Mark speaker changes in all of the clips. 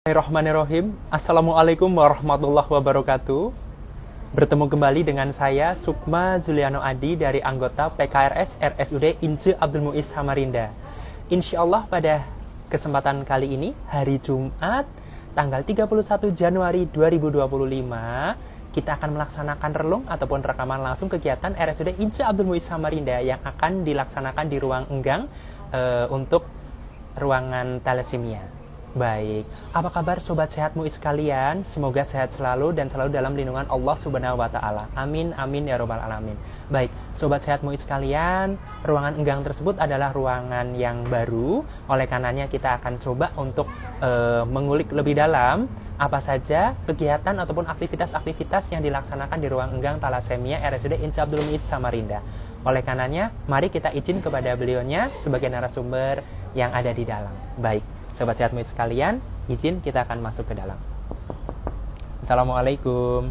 Speaker 1: Bismillahirrahmanirrahim. Assalamualaikum warahmatullahi wabarakatuh. Bertemu kembali dengan saya Sukma Zuliano Adi dari anggota PKRS RSUD Ince Abdul Muiz Samarinda. Insya Allah pada kesempatan kali ini hari Jumat tanggal 31 Januari 2025 kita akan melaksanakan relung ataupun rekaman langsung kegiatan RSUD Ince Abdul Muiz Samarinda yang akan dilaksanakan di ruang enggang untuk ruangan thalassemia. Baik, apa kabar sobat sehat MUI sekalian? Semoga sehat selalu dan selalu dalam lindungan Allah Subhanahu wa taala. Amin amin ya robbal alamin. Baik, sobat sehat MUI sekalian, ruangan enggang tersebut adalah ruangan yang baru. Oleh karenanya kita akan coba untuk mengulik lebih dalam apa saja kegiatan ataupun aktivitas-aktivitas yang dilaksanakan di ruang enggang thalassemia RSUD Ince Abdul Muiz Samarinda. Oleh karenanya, mari kita izin kepada beliaunya sebagai narasumber yang ada di dalam. Baik. Sobat sehat MUI sekalian, izin kita akan masuk ke dalam. Assalamualaikum.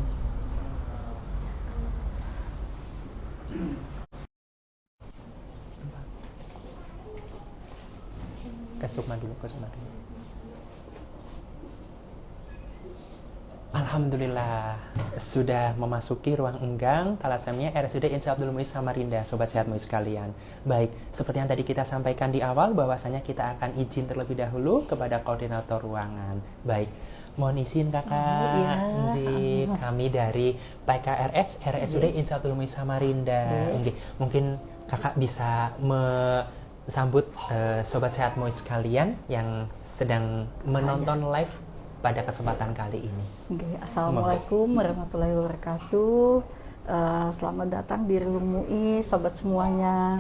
Speaker 1: Ke Sukma dulu. Alhamdulillah sudah memasuki ruang enggang thalassemia RSUD Ince Abdul Muiz Samarinda, sobat sehat MUI sekalian. Baik, seperti yang tadi kita sampaikan di awal bahwasanya kita akan izin terlebih dahulu kepada koordinator ruangan. Baik, mohon izin kakak, izin kami dari PKRS RSUD Ince Abdul Muiz Samarinda. Mungkin kakak bisa sambut sobat sehat MUI sekalian yang sedang menonton live pada kesempatan kali ini.
Speaker 2: Assalamualaikum warahmatullahi wabarakatuh. Selamat datang di Relung MUI, sobat semuanya.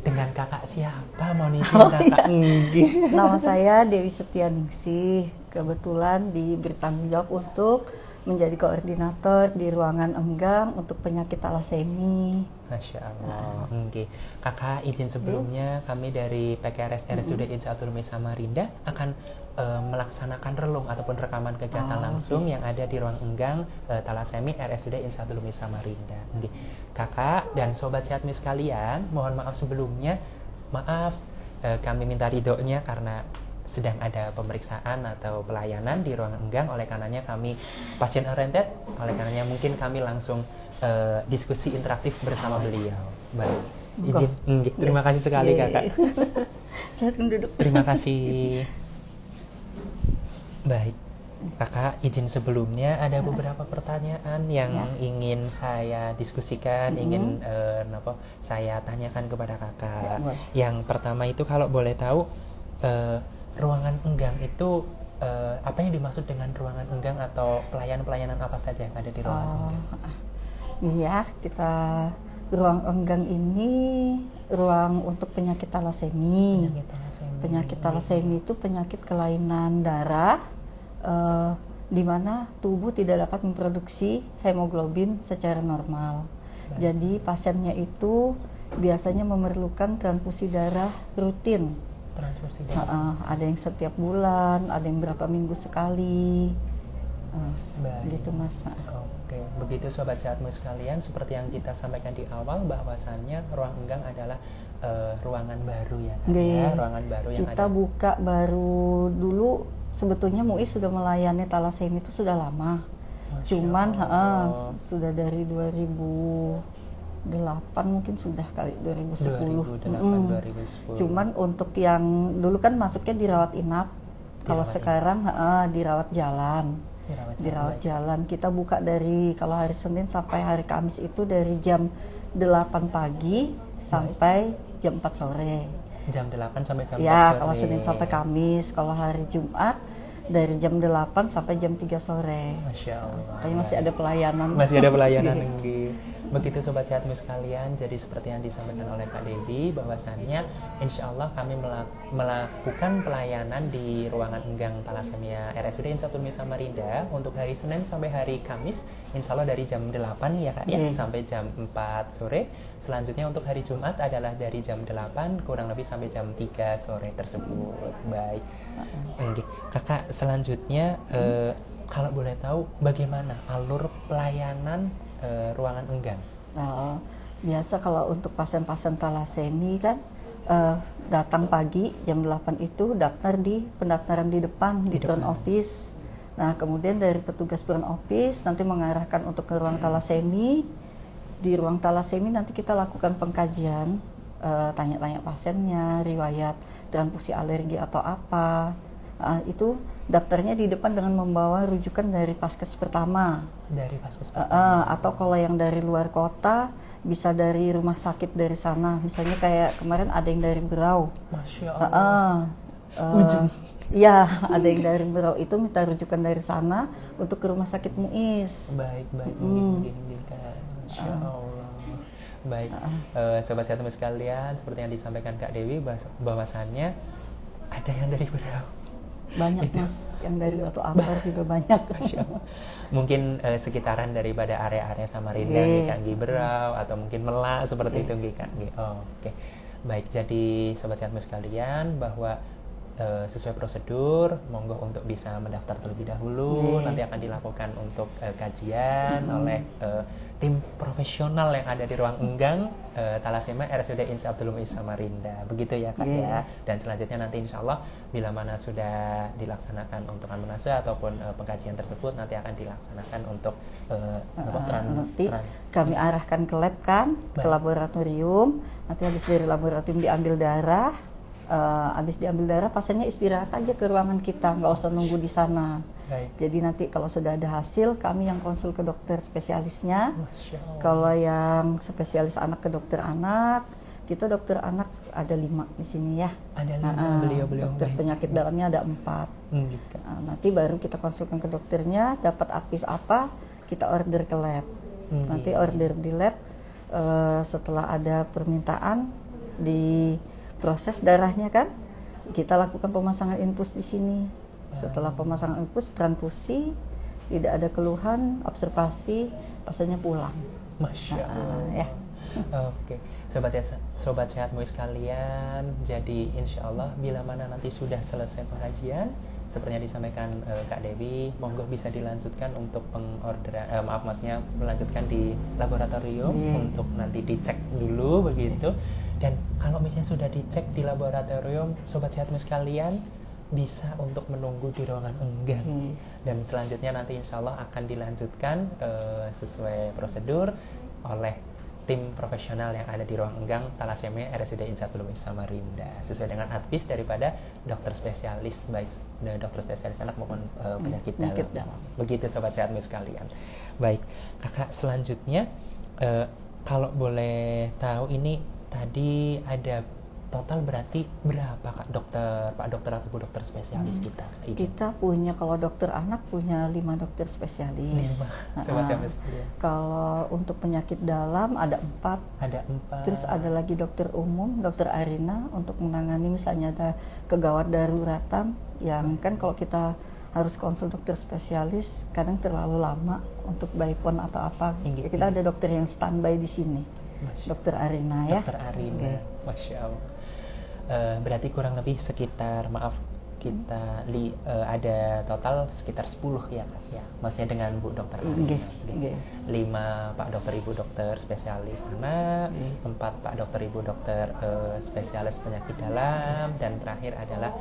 Speaker 1: Dengan kakak siapa? Mau izin kakak?
Speaker 2: Iya. Nama saya Dewi Setianingsih. Kebetulan bertanggung jawab untuk menjadi koordinator di ruangan enggang untuk penyakit thalassemia.
Speaker 1: Masya Allah. Kakak izin sebelumnya kami dari PKRS RSUD Ince Abdul Muiz Samarinda akan melaksanakan relung ataupun rekaman kegiatan langsung yang ada di ruang enggang thalassemia RSUD Ince Abdul Muiz Samarinda. Kakak dan sobat sehat MUI sekalian, mohon maaf sebelumnya. Kami minta ridhonya karena sedang ada pemeriksaan atau pelayanan di ruang enggang. Oleh karenanya kami pasien oriented, oleh karenanya mungkin kami langsung diskusi interaktif bersama beliau. Baik, izin. Terima kasih sekali kakak. Terima kasih. Baik, kakak izin sebelumnya ada beberapa pertanyaan yang ingin saya diskusikan, ingin saya tanyakan kepada kakak. Yang pertama itu kalau boleh tahu, ruangan enggang itu apa yang dimaksud dengan ruangan enggang atau pelayanan apa saja yang ada di ruangan enggang?
Speaker 2: Iya, ruang enggang ini ruang untuk penyakit thalassemia. Penyakit thalassemia itu penyakit kelainan darah di mana tubuh tidak dapat memproduksi hemoglobin secara normal. Jadi pasiennya itu biasanya memerlukan transfusi darah rutin. Ada yang setiap bulan, ada yang berapa minggu sekali. Gitu Mas.
Speaker 1: Oke, begitu sobat sehat MUI sekalian, seperti yang kita sampaikan di awal bahwasannya ruang enggang adalah ruangan baru ya kan? Ruangan baru yang
Speaker 2: kita ada. Buka baru dulu. Sebetulnya MUI sudah melayani thalassemia itu sudah lama. Cuman sudah dari 2008 mungkin sudah kali 2010.
Speaker 1: 2010.
Speaker 2: Cuman untuk yang dulu kan masuknya dirawat inap. Kalau sekarang dirawat jalan. Dirawat jalan. Kita buka dari kalau hari Senin sampai hari Kamis itu dari jam 8 pagi sampai jam 4 sore.
Speaker 1: Jam 8 sampai jam 4
Speaker 2: ya,
Speaker 1: sore.
Speaker 2: kalau Senin sampai Kamis. Kalau hari Jumat dari jam 8 sampai jam 3 sore.
Speaker 1: Masya Allah.
Speaker 2: Masih ada pelayanan.
Speaker 1: Masih ada pelayanan. Begitu sobat sehat MUI sekalian, jadi seperti yang disampaikan oleh Kak Dewi bahwasannya insya Allah kami melakukan pelayanan di ruangan enggang thalassemia RSUD Ince Abdul Muiz Samarinda untuk hari Senin sampai hari Kamis, insya Allah dari jam 8 ya Kak ya, sampai jam 4 sore. Selanjutnya untuk hari Jumat adalah dari jam 8 kurang lebih sampai jam 3 sore tersebut. Baik. Kakak selanjutnya kalau boleh tahu bagaimana alur pelayanan ruangan enggang?
Speaker 2: Biasa kalau untuk pasien-pasien thalassemia kan datang pagi jam 8 itu daftar di pendaftaran di depan di front office. Nah, kemudian dari petugas front office nanti mengarahkan untuk ke ruang talasemi. Di ruang talasemi nanti kita lakukan pengkajian, tanya-tanya pasiennya, riwayat transfusi alergi atau apa. Itu daftarnya di depan dengan membawa rujukan dari Paskes pertama.
Speaker 1: Dari Paskes pertama.
Speaker 2: Atau kalau yang dari luar kota bisa dari rumah sakit dari sana. Misalnya kayak kemarin ada yang dari Berau.
Speaker 1: Masya Allah. Ujung.
Speaker 2: Iya, ada yang dari Berau itu minta rujukan dari sana untuk ke rumah sakit Muiz.
Speaker 1: Baik. Masya Allah. Baik, sobat sehat sekalian, seperti yang disampaikan Kak Dewi bahwasannya ada yang dari Berau.
Speaker 2: Banyak Mas, yang dari Batu Ampar juga banyak.
Speaker 1: Mungkin sekitaran daripada area-area Samarinda, Kak Berau, atau mungkin Melak seperti itu Kak. Oke. Baik, jadi sobat sehat sekalian bahwa sesuai prosedur, monggo untuk bisa mendaftar terlebih dahulu. Nanti akan dilakukan untuk kajian oleh tim profesional yang ada di ruang enggang Thalassemia RSUD Ince Abdul Muiz Samarinda. Begitu ya Kak ya. Dan selanjutnya nanti insya Allah bila mana sudah dilaksanakan untuk amunase ataupun pengkajian tersebut nanti akan dilaksanakan untuk
Speaker 2: nanti kami arahkan ke lab kan, ke laboratorium. Nanti habis dari laboratorium diambil darah. Habis diambil darah pasiennya istirahat aja ke ruangan kita, nggak usah nunggu di sana. Jadi nanti kalau sudah ada hasil kami yang konsul ke dokter spesialisnya. Kalau yang spesialis anak ke dokter anak, kita dokter anak ada 5 di sini ya.
Speaker 1: Ada 5 beliau
Speaker 2: dokter penyakit dalamnya ada 4. Nanti baru kita konsulkan ke dokternya, dapat apis apa kita order ke lab. Nanti order di lab, setelah ada permintaan di proses darahnya kan, kita lakukan pemasangan infus di sini. Setelah pemasangan infus, transfusi, tidak ada keluhan, observasi, pasiennya pulang.
Speaker 1: Masya Allah.
Speaker 2: Ya.
Speaker 1: Oke, sobat sehatmu sekalian. Jadi insya Allah bila mana nanti sudah selesai pengajian, seperti yang disampaikan Kak Dewi, monggo bisa dilanjutkan untuk pengorderan, maksudnya melanjutkan di laboratorium untuk nanti dicek dulu begitu. Dan kalau misalnya sudah dicek di laboratorium, sobat sehatmu sekalian bisa untuk menunggu di ruangan enggang. Dan selanjutnya nanti insya Allah akan dilanjutkan sesuai prosedur oleh tim profesional yang ada di ruang enggang Thalassemia RSUD Ince Abdul Muiz Samarinda sesuai dengan advis daripada dokter spesialis, baik dokter spesialis anak maupun penyakit dalam. Begitu sobat sehatmu sekalian. Baik, Kakak selanjutnya kalau boleh tahu ini tadi ada total berarti berapa Kak Pak dokter atau Bu dokter spesialis kita?
Speaker 2: Kita punya, kalau dokter anak punya 5 dokter spesialis.
Speaker 1: 5. Sobat
Speaker 2: kalau untuk penyakit dalam ada 4.
Speaker 1: Ada 4.
Speaker 2: Terus ada lagi dokter umum, dokter Arina untuk menangani misalnya ada kegawat daruratan yang kan kalau kita harus konsul dokter spesialis kadang terlalu lama untuk bypass atau apa. Kita ada dokter yang standby di sini. Dokter Arina ya.
Speaker 1: Dokter Arina. Masya Allah. Berarti kurang lebih sekitar kita ada total sekitar 10 ya Kak ya. Maksudnya dengan Bu Dokter Arina. 5 Pak Dokter Ibu Dokter spesialis anak, 4 Pak Dokter Ibu Dokter spesialis penyakit dalam, dan terakhir adalah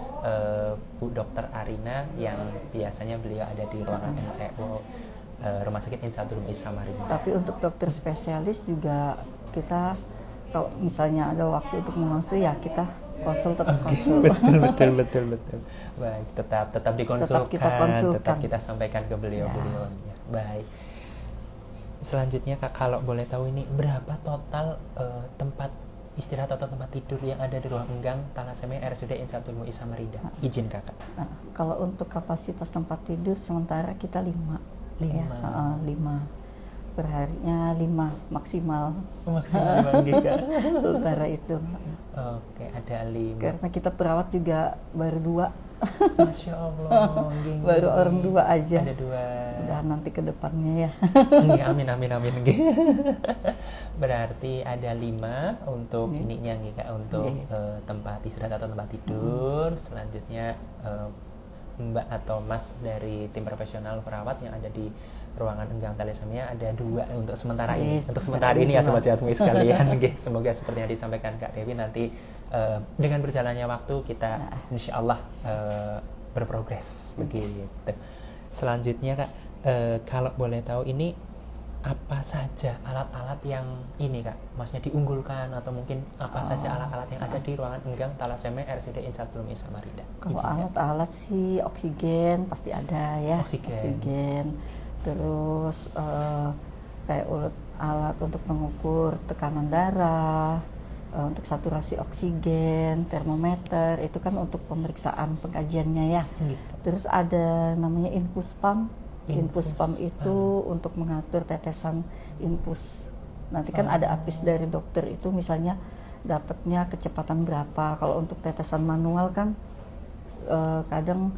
Speaker 1: Bu Dokter Arina yang biasanya beliau ada di ruangan MCO Rumah Sakit Ince Abdul Muiz Samarinda.
Speaker 2: Tapi untuk dokter spesialis juga kita kalau misalnya ada waktu untuk mengonsul ya kita konsul, tetap konsul.
Speaker 1: Betul. Baik, tetap dikonsulkan, tetap kita sampaikan ke beliau-beliau. Ya. Baik. Selanjutnya Kak, kalau boleh tahu ini berapa total tempat istirahat atau tempat tidur yang ada di ruang enggang Thalassemia RSUD Ince Abdul Muiz Samarinda? Izin Kakak.
Speaker 2: Kalau untuk kapasitas tempat tidur sementara kita 5. 5. Perharinya 5 maksimal.
Speaker 1: Maksimal Kak.
Speaker 2: Sementara itu.
Speaker 1: Oke, ada 5.
Speaker 2: Karena kita perawat juga baru 2.
Speaker 1: Masya Allah.
Speaker 2: Baru orang 2 aja.
Speaker 1: Ada 2.
Speaker 2: Udah nanti ke depannya ya.
Speaker 1: Amin. Berarti ada 5 untuk ininya Kak, untuk tempat istirahat atau tempat tidur. Selanjutnya Mbak atau Mas dari tim profesional perawat yang ada di ruangan enggang Thalassemia ada 2 untuk sementara ini. Untuk sementara ini ya sobat sehatmu sekalian. Semoga seperti yang disampaikan Kak Dewi nanti dengan berjalannya waktu kita insya Allah berprogres begitu. Selanjutnya Kak, kalau boleh tahu ini apa saja alat-alat yang ini Kak, maksudnya diunggulkan atau mungkin apa saja alat-alat yang ada di ruangan enggang Thalassemia RSUD Insya Abdul Muiz Samarinda?
Speaker 2: Kalau alat-alat sih oksigen pasti ada ya. Oksigen. Terus kayak alat untuk mengukur tekanan darah, untuk saturasi oksigen, termometer, itu kan untuk pemeriksaan pengkajiannya ya.
Speaker 1: Gitu.
Speaker 2: Terus ada namanya infus pump. Infus pump itu untuk mengatur tetesan infus. Nanti kan ada advis dari dokter itu misalnya dapatnya kecepatan berapa. Kalau untuk tetesan manual kan kadang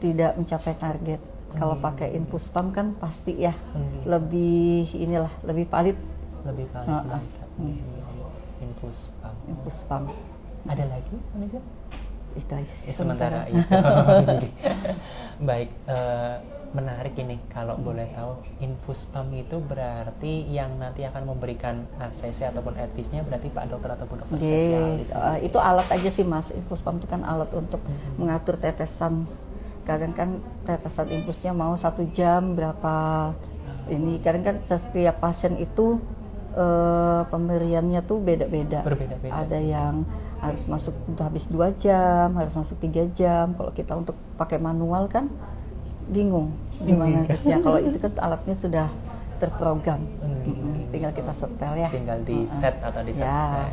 Speaker 2: tidak mencapai target. Kalau pakai infus pump kan pasti ya lebih valid.
Speaker 1: Lebih valid. Infus pump. Ada lagi Indonesia?
Speaker 2: Itu aja sih.
Speaker 1: Sementara itu. Baik, menarik ini kalau boleh tahu, infus pump itu berarti yang nanti akan memberikan ACC ataupun advisnya berarti Pak Dokter ataupun dokter spesialis.
Speaker 2: Itu alat aja sih Mas. Infus pump itu kan alat untuk mengatur tetesan. Kadang kan tetesan infusnya mau 1 jam berapa ini. Kadang kan setiap pasien itu pemberiannya tuh beda-beda.
Speaker 1: Berbeda-beda.
Speaker 2: Ada yang harus masuk habis 2 jam, harus masuk 3 jam. Kalau kita untuk pakai manual kan bingung gimana terusnya. Kalau itu kan alatnya sudah terprogram. Tinggal kita setel ya.
Speaker 1: Tinggal di set atau di setel.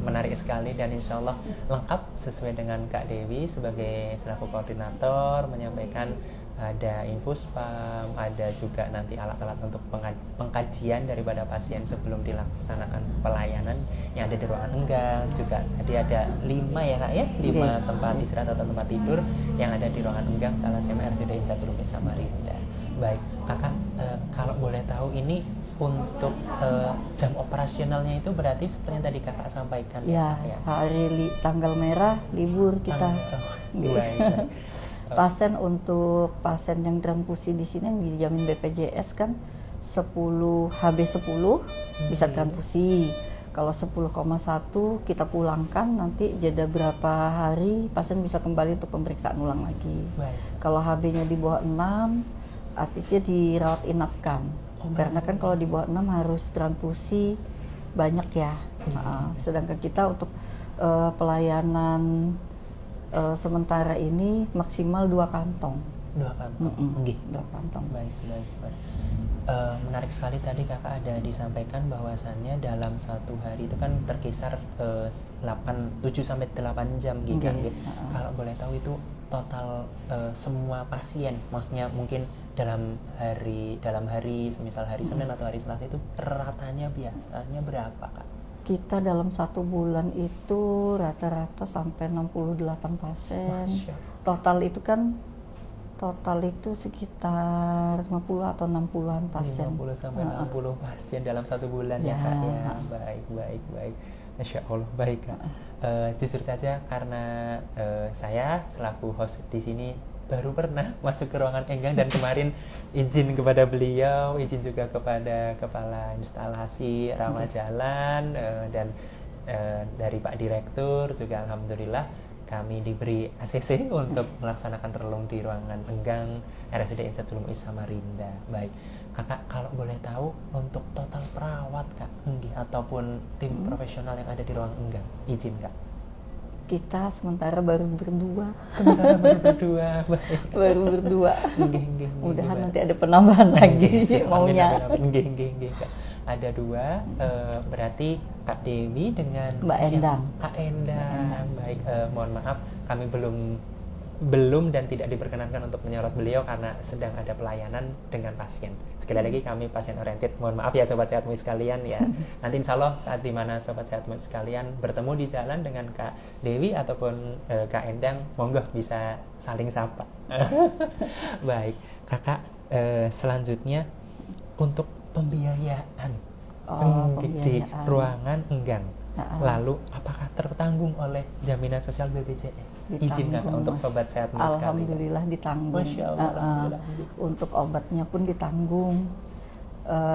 Speaker 1: Menarik sekali dan insya Allah lengkap sesuai dengan Kak Dewi sebagai selaku koordinator menyampaikan ada infus pump, ada juga nanti alat-alat untuk pengkajian daripada pasien sebelum dilaksanakan pelayanan yang ada di ruangan enggang. Juga tadi ada 5 ya Kak ya, 5 tempat istirahat atau tempat tidur yang ada di ruangan enggang Thalassemia RSUD Insya Abdul Muiz Samarinda. Baik, Kakak kalau boleh tahu ini untuk jam operasionalnya itu berarti seperti yang tadi Kakak sampaikan
Speaker 2: ya? Hari tanggal merah libur kita. Pasien untuk pasien yang transfusi di sini yang dijamin BPJS kan 10 HB10 bisa transfusi. Kalau 10,1 kita pulangkan, nanti jeda berapa hari pasien bisa kembali untuk pemeriksaan ulang lagi. Kalau HB-nya di bawah 6 artinya dirawat inapkan. Karena kan kalau di bawah 6 harus transfusi banyak ya. Sedangkan kita untuk pelayanan sementara ini maksimal 2 kantong.
Speaker 1: 2 kantong.
Speaker 2: 2 kantong.
Speaker 1: Baik. Menarik sekali tadi Kakak ada disampaikan bahwasannya dalam 1 hari itu kan terkisar 7 sampai 8 jam gitu. Kalau boleh tahu itu total semua pasien, maksudnya mungkin dalam hari semisal hari Senin atau hari Selasa itu ratanya biasanya berapa Kak?
Speaker 2: Kita dalam 1 bulan itu rata-rata sampai 68 pasien. Total itu sekitar 50 atau 60-an pasien.
Speaker 1: 50 sampai 60 pasien dalam 1 bulan ya Kak ya. Baik. Masya Allah, baik Kak. Jujur saja karena saya selaku host di sini baru pernah masuk ke ruangan enggang dan kemarin izin kepada beliau, izin juga kepada kepala instalasi ramah jalan dan dari Pak Direktur juga alhamdulillah kami diberi ACC untuk melaksanakan relung di ruangan enggang RSUD Insya Abdul Muiz Samarinda. Baik, Kakak kalau boleh tahu untuk total perawat Kak ataupun tim profesional yang ada di ruang enggang, izin Kak.
Speaker 2: Kita sementara baru berdua.
Speaker 1: Baik.
Speaker 2: Baru berdua. Mudahan nanti ada penambahan lagi maunya.
Speaker 1: Kak. Ada 2, berarti Kak Dewi dengan
Speaker 2: Mbak Endang.
Speaker 1: Kak Endang. Baik, mohon maaf kami belum dan tidak diperkenankan untuk menyorot beliau karena sedang ada pelayanan dengan pasien. Sekali lagi kami pasien oriented, mohon maaf ya Sobat Sehat Muiz sekalian ya. Nanti insya Allah saat dimana Sobat Sehat Muiz sekalian bertemu di jalan dengan Kak Dewi ataupun Kak Endang, monggo bisa saling sapa. Baik, Kakak selanjutnya untuk pembiayaan di ruangan enggang. Lalu apakah tertanggung oleh jaminan sosial BPJS? Izin Kakak untuk Sobat Sehat Muiz sekalian.
Speaker 2: Alhamdulillah ditanggung.
Speaker 1: Masya Allah,
Speaker 2: untuk obatnya pun ditanggung.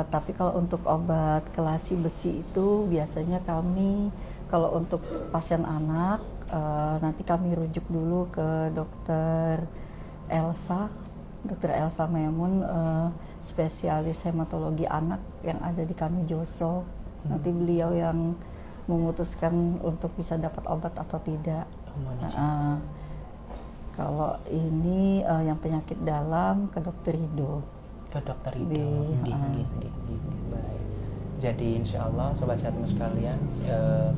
Speaker 2: Tapi kalau untuk obat kelasi besi itu biasanya kami Kalau untuk pasien anak, nanti kami rujuk dulu ke dokter Elsa Memun, spesialis hematologi anak yang ada di Kanu Joso. Nanti beliau yang memutuskan untuk bisa dapat obat atau tidak. Kalau ini yang penyakit dalam ke dokter Rido.
Speaker 1: Ke dokter Rido. Baik. Jadi insya Allah Sobat Sehatmu sekalian,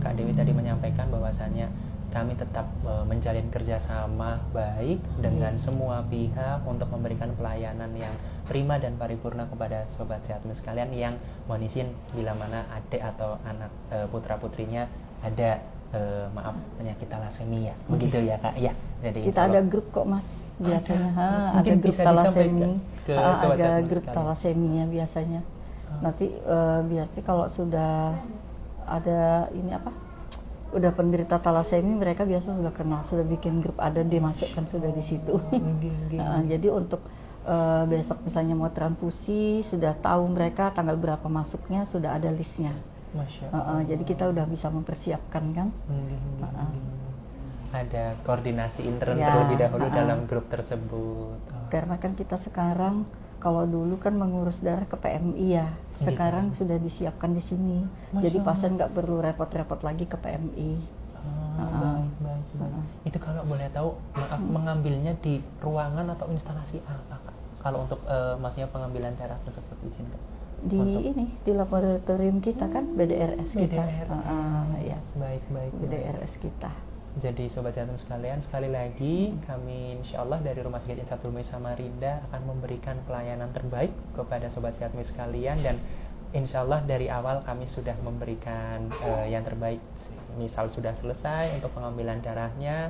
Speaker 1: Kak Dewi tadi menyampaikan bahwasannya kami tetap menjalin kerjasama baik dengan semua pihak untuk memberikan pelayanan yang prima dan paripurna kepada Sobat Sehatmu sekalian yang mohon izin bila mana adik atau anak putra putrinya ada penyakit talasemia, begitu ya Kak? Ya. Jadi
Speaker 2: kita ada grup kok Mas biasanya, ada grup talasemia, ada grup talasemia biasanya. Nanti biasanya kalau sudah ada ini udah penderita talasemi, mereka biasa sudah kenal, sudah bikin grup, ada dimasukkan sudah di situ. Jadi untuk besok misalnya mau transfusi, sudah tahu mereka tanggal berapa masuknya, sudah ada listnya. Jadi kita udah bisa mempersiapkan kan.
Speaker 1: Ada koordinasi intern terlebih dahulu dalam grup tersebut.
Speaker 2: Karena kan kita sekarang, kalau dulu kan mengurus darah ke PMI ya, sekarang sudah disiapkan di sini. Jadi pasien nggak perlu repot-repot lagi ke PMI.
Speaker 1: Baik. Itu kalau boleh tahu, mengambilnya di ruangan atau instalasi apa Kak? Kalau untuk maksudnya pengambilan darah tersebut izin Kak?
Speaker 2: Di laboratorium kita kan, BDRS kita.
Speaker 1: Ya. Baik.
Speaker 2: BDRS kita.
Speaker 1: Jadi Sobat Sehatmu sekalian, sekali lagi kami insya Allah dari Rumah Sakit Insya Abdul Muiz Samarinda akan memberikan pelayanan terbaik kepada Sobat Sehatmu sekalian, dan insya Allah dari awal kami sudah memberikan yang terbaik. Misal sudah selesai untuk pengambilan darahnya,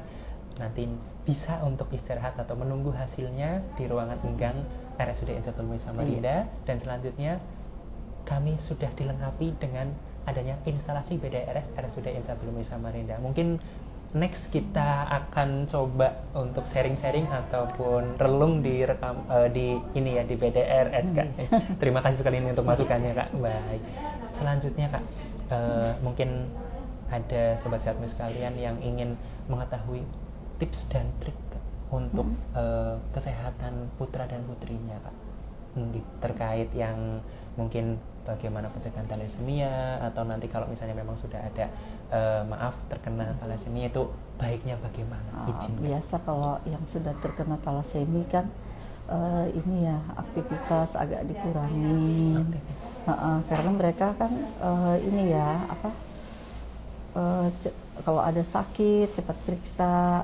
Speaker 1: nanti bisa untuk istirahat atau menunggu hasilnya di ruangan enggang RSUD Insya Abdul Muiz Samarinda. Dan selanjutnya kami sudah dilengkapi dengan adanya instalasi BDRS RSUD Insya Abdul Muiz Samarinda. Mungkin next kita akan coba untuk sharing-sharing ataupun relung di di BDRS Kak. Terima kasih sekali ini untuk masukannya Kak. Baik. Selanjutnya Kak, mungkin ada Sobat Sehatmu sekalian yang ingin mengetahui tips dan trik Kak, untuk kesehatan putra dan putrinya Kak. Terkait yang mungkin bagaimana pencegahan talasemia, atau nanti kalau misalnya memang sudah ada terkena talasemia itu baiknya bagaimana?
Speaker 2: Biasa kalau yang sudah terkena talasemia kan ini ya, aktivitas agak dikurangi. Karena mereka kan ini ya kalau ada sakit cepat periksa.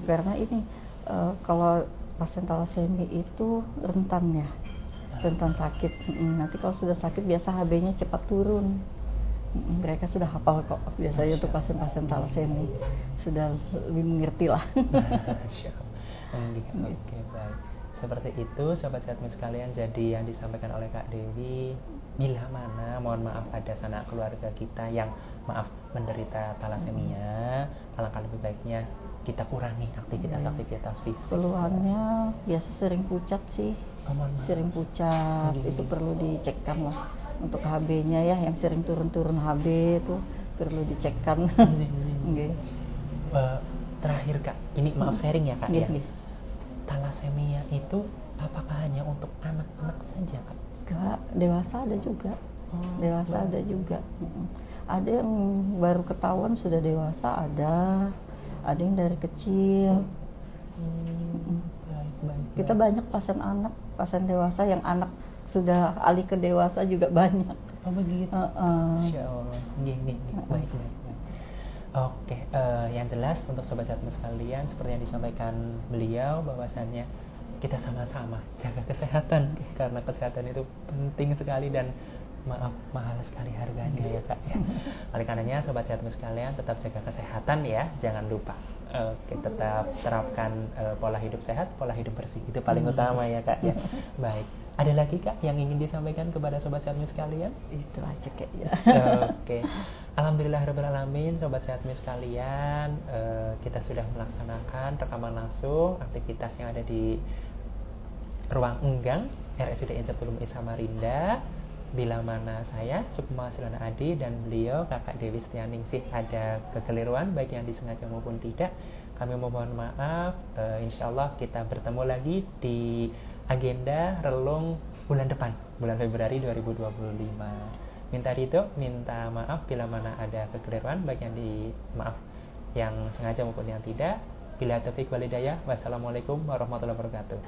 Speaker 2: Karena ini kalau pasien talasemia itu rentan sakit. Nanti kalau sudah sakit biasa HB-nya cepat turun. Mereka sudah hafal kok biasanya untuk pasien-pasien talasemia, sudah lebih mengerti lah.
Speaker 1: Oke, baik. Seperti itu Sobat Sehatmu sekalian, jadi yang disampaikan oleh Kak Dewi, bila mana mohon maaf ada sanak keluarga kita yang menderita talasemia, alangkah lebih baiknya kita kurangi aktivitas fisik. Keluhannya
Speaker 2: biasa sering pucat sih. Sering pucat, itu perlu dicekkan lah. Untuk HB-nya ya, yang sering turun-turun HB itu perlu dicekkan.
Speaker 1: Terakhir Kak, ini maaf sharing ya Kak ya. Talasemia itu apakah hanya untuk anak-anak saja Kak?
Speaker 2: Enggak, dewasa ada juga. Ada juga. Ada yang baru ketahuan sudah dewasa, ada yang dari kecil. Kita banyak pasien anak, pasien dewasa yang anak sudah alih ke dewasa juga banyak.
Speaker 1: Begitu. Insya Allah. Baik. Oke, yang jelas untuk Sobat Sehatmu sekalian, seperti yang disampaikan beliau, bahwasannya kita sama-sama jaga kesehatan, karena kesehatan itu penting sekali dan mahal sekali harganya ya Kak ya. Oleh karenanya Sobat Sehatmu sekalian, tetap jaga kesehatan ya, jangan lupa. Oke, tetap terapkan pola hidup sehat, pola hidup bersih, itu paling utama ya Kak ya. Baik, ada lagi Kak yang ingin disampaikan kepada Sobat Sehatmu sekalian?
Speaker 2: Itu aja kayaknya.
Speaker 1: Oke, alhamdulillahirabbil alamin Sobat Sehatmu sekalian, kita sudah melaksanakan rekaman langsung aktivitas yang ada di ruang enggang RSUD Insya Abdul Muiz Samarinda. Bila mana saya, Sukma Zulana Adi, dan beliau, Kakak Dewi Setianingsih, ada kekeliruan baik yang disengaja maupun tidak, kami mohon maaf. Insya Allah kita bertemu lagi di agenda relung bulan depan, bulan Februari 2025. Minta ridho, minta maaf bila mana ada kekeliruan baik yang sengaja maupun yang tidak. Bila taufiq wal hidayah. Wassalamualaikum warahmatullahi wabarakatuh.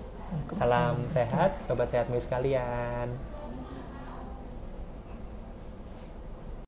Speaker 1: Salam sehat, sobat sehat sekalian.